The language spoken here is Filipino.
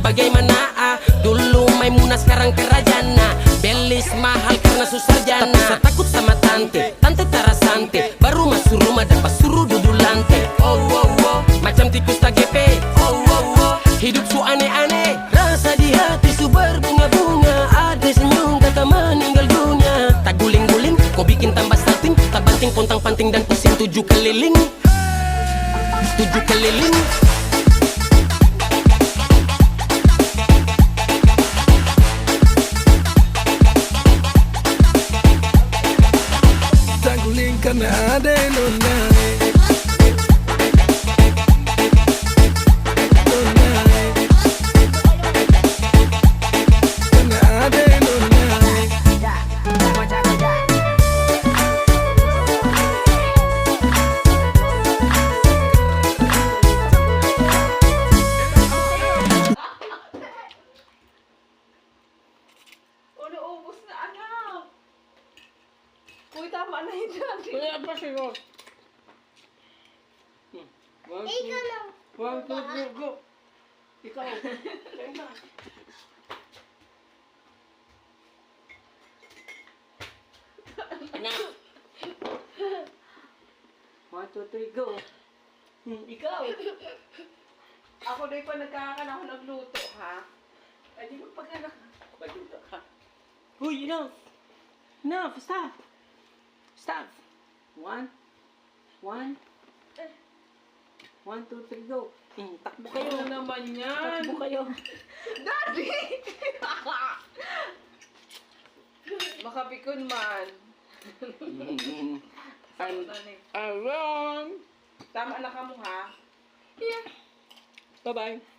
sebagai manaa. Dulu Maimunah sekarang kerajana. Belis mahal karena susarjana. Tak usah takut sama tante, tante tarasante. Baru masuk rumah dapat suruh duduk lantai. Oh oh oh, macam tikus tagepe. Oh oh oh, hidup su aneh-aneh. Rasa di hati su berbunga-bunga. Ada senyum kata meninggal dunia. Tak guling-guling, kau bikin tambah salting. Tak banting, pontang panting dan pusing 7 keliling. 7 keliling. Tak guling karena ada nona. Karena ada nona. O, naubos na, anak. Uy, tama na yun dyan. Kaya pa siya. Ikaw lang. 1, 2, 3, go. Ikaw. Anak. 1, 2, 3, go. Ikaw. Ako doon pa nagkakakan ako nagluto, ha? Ay, di mo pagkanak. Baluta ka. Uy, enough. Enough, stop. Stop. 1, 1, 1, 2, 3, go. Takbo kayo. Ano naman yan? Takbo kayo. Daddy! Makapikon man. I'm wrong. Tama na ka mo, ha? Bye-bye.